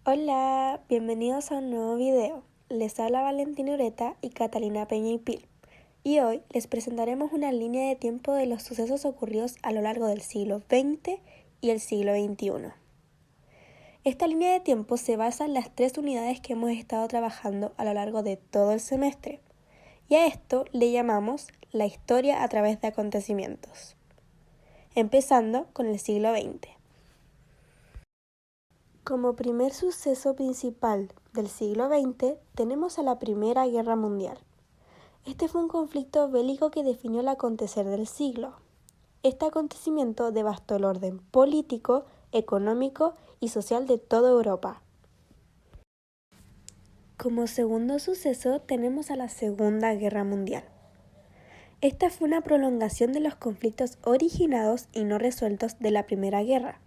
Hola, bienvenidos a un nuevo video. Les habla Valentina Ureta y Catalina Peña y Pil. Y hoy les presentaremos una línea de tiempo de los sucesos ocurridos a lo largo del siglo XX y el siglo XXI. Esta línea de tiempo se basa en las tres unidades que hemos estado trabajando a lo largo de todo el semestre. Y a esto le llamamos la historia a través de acontecimientos. Empezando con el siglo XX. Como primer suceso principal del siglo XX tenemos a la Primera Guerra Mundial. Este fue un conflicto bélico que definió el acontecer del siglo. Este acontecimiento devastó el orden político, económico y social de toda Europa. Como segundo suceso tenemos a la Segunda Guerra Mundial. Esta fue una prolongación de los conflictos originados y no resueltos de la Primera Guerra.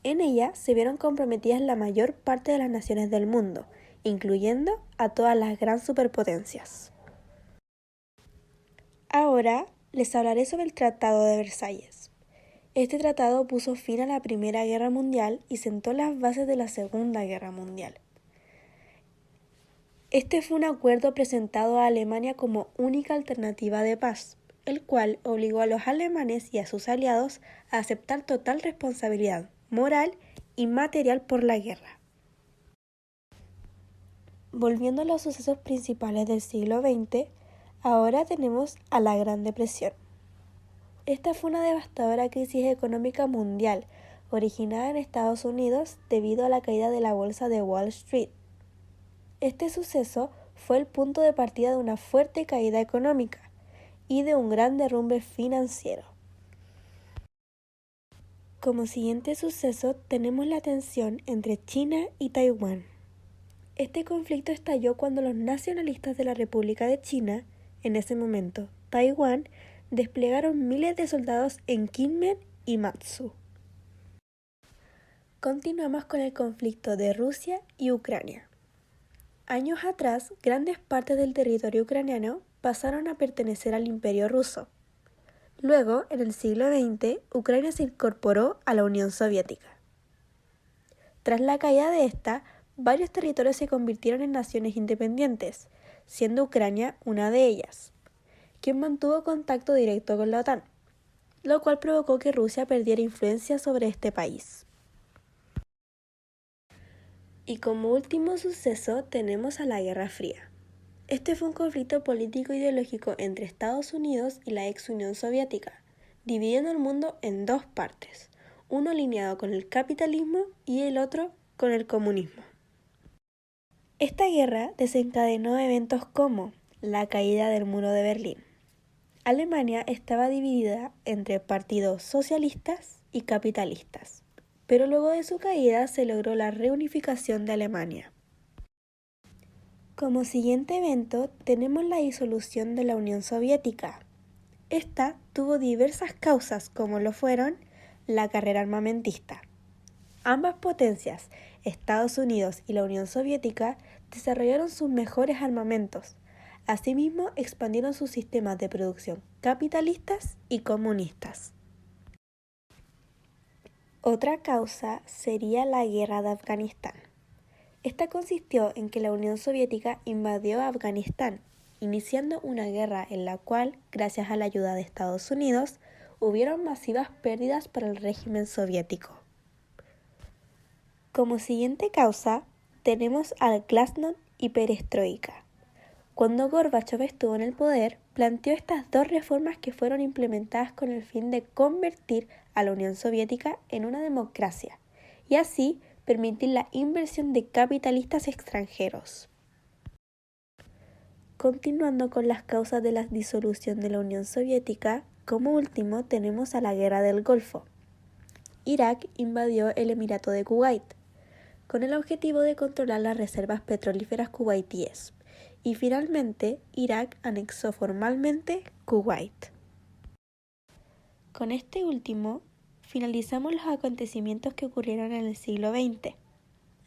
En ella se vieron comprometidas la mayor parte de las naciones del mundo, incluyendo a todas las grandes superpotencias. Ahora les hablaré sobre el Tratado de Versalles. Este tratado puso fin a la Primera Guerra Mundial y sentó las bases de la Segunda Guerra Mundial. Este fue un acuerdo presentado a Alemania como única alternativa de paz, el cual obligó a los alemanes y a sus aliados a aceptar total responsabilidad moral y material por la guerra. Volviendo a los sucesos principales del siglo XX, ahora tenemos a la Gran Depresión. Esta fue una devastadora crisis económica mundial, originada en Estados Unidos debido a la caída de la bolsa de Wall Street. Este suceso fue el punto de partida de una fuerte caída económica y de un gran derrumbe financiero. Como siguiente suceso tenemos la tensión entre China y Taiwán. Este conflicto estalló cuando los nacionalistas de la República de China, en ese momento Taiwán, desplegaron miles de soldados en Kinmen y Matsu. Continuamos con el conflicto de Rusia y Ucrania. Años atrás, grandes partes del territorio ucraniano pasaron a pertenecer al Imperio ruso. Luego, en el siglo XX, Ucrania se incorporó a la Unión Soviética. Tras la caída de esta, varios territorios se convirtieron en naciones independientes, siendo Ucrania una de ellas, quien mantuvo contacto directo con la OTAN, lo cual provocó que Rusia perdiera influencia sobre este país. Y como último suceso tenemos a la Guerra Fría. Este fue un conflicto político-ideológico entre Estados Unidos y la ex Unión Soviética, dividiendo el mundo en dos partes, uno alineado con el capitalismo y el otro con el comunismo. Esta guerra desencadenó eventos como la caída del muro de Berlín. Alemania estaba dividida entre partidos socialistas y capitalistas, pero luego de su caída se logró la reunificación de Alemania. Como siguiente evento tenemos la disolución de la Unión Soviética. Esta tuvo diversas causas como lo fueron la carrera armamentista. Ambas potencias, Estados Unidos y la Unión Soviética, desarrollaron sus mejores armamentos. Asimismo, expandieron sus sistemas de producción capitalistas y comunistas. Otra causa sería la Guerra de Afganistán. Esta consistió en que la Unión Soviética invadió Afganistán, iniciando una guerra en la cual, gracias a la ayuda de Estados Unidos, hubieron masivas pérdidas para el régimen soviético. Como siguiente causa, tenemos al Glasnost y Perestroika. Cuando Gorbachov estuvo en el poder, planteó estas dos reformas que fueron implementadas con el fin de convertir a la Unión Soviética en una democracia, y así permitir la inversión de capitalistas extranjeros. Continuando con las causas de la disolución de la Unión Soviética, como último tenemos a la Guerra del Golfo. Irak invadió el Emirato de Kuwait, con el objetivo de controlar las reservas petrolíferas kuwaitíes, y finalmente Irak anexó formalmente Kuwait. Con este último, finalizamos los acontecimientos que ocurrieron en el siglo XX.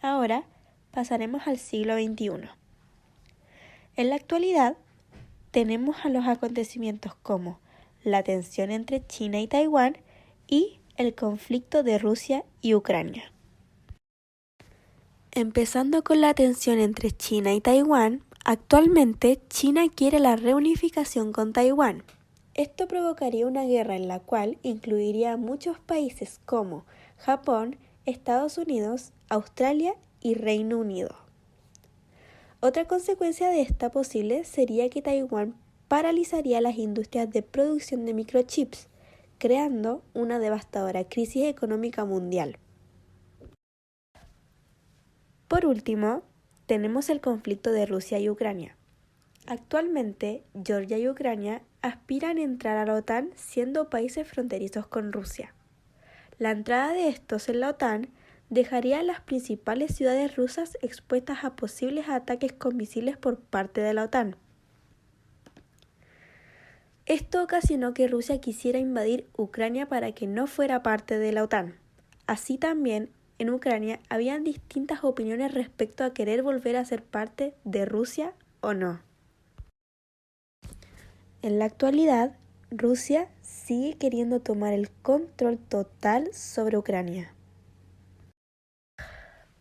Ahora pasaremos al siglo XXI. En la actualidad, tenemos a los acontecimientos como la tensión entre China y Taiwán y el conflicto de Rusia y Ucrania. Empezando con la tensión entre China y Taiwán, actualmente China quiere la reunificación con Taiwán. Esto provocaría una guerra en la cual incluiría a muchos países como Japón, Estados Unidos, Australia y Reino Unido. Otra consecuencia de esta posible sería que Taiwán paralizaría las industrias de producción de microchips, creando una devastadora crisis económica mundial. Por último, tenemos el conflicto de Rusia y Ucrania. Actualmente, Georgia y Ucrania aspiran a entrar a la OTAN siendo países fronterizos con Rusia. La entrada de estos en la OTAN dejaría a las principales ciudades rusas expuestas a posibles ataques con misiles por parte de la OTAN. Esto ocasionó que Rusia quisiera invadir Ucrania para que no fuera parte de la OTAN. Así también, en Ucrania habían distintas opiniones respecto a querer volver a ser parte de Rusia o no. En la actualidad, Rusia sigue queriendo tomar el control total sobre Ucrania.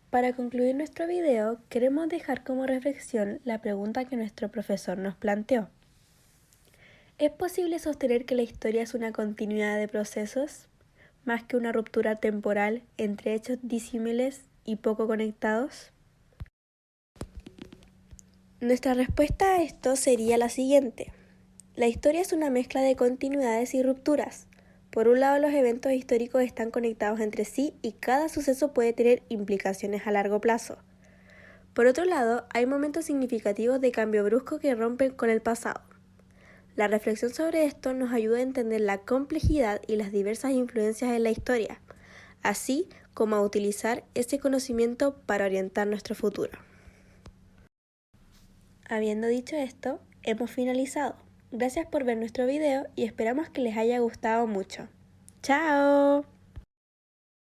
Para concluir nuestro video, queremos dejar como reflexión la pregunta que nuestro profesor nos planteó. ¿Es posible sostener que la historia es una continuidad de procesos, más que una ruptura temporal entre hechos disímiles y poco conectados? Nuestra respuesta a esto sería la siguiente. La historia es una mezcla de continuidades y rupturas. Por un lado, los eventos históricos están conectados entre sí y cada suceso puede tener implicaciones a largo plazo. Por otro lado, hay momentos significativos de cambio brusco que rompen con el pasado. La reflexión sobre esto nos ayuda a entender la complejidad y las diversas influencias en la historia, así como a utilizar ese conocimiento para orientar nuestro futuro. Habiendo dicho esto, hemos finalizado. Gracias por ver nuestro video y esperamos que les haya gustado mucho. ¡Chao!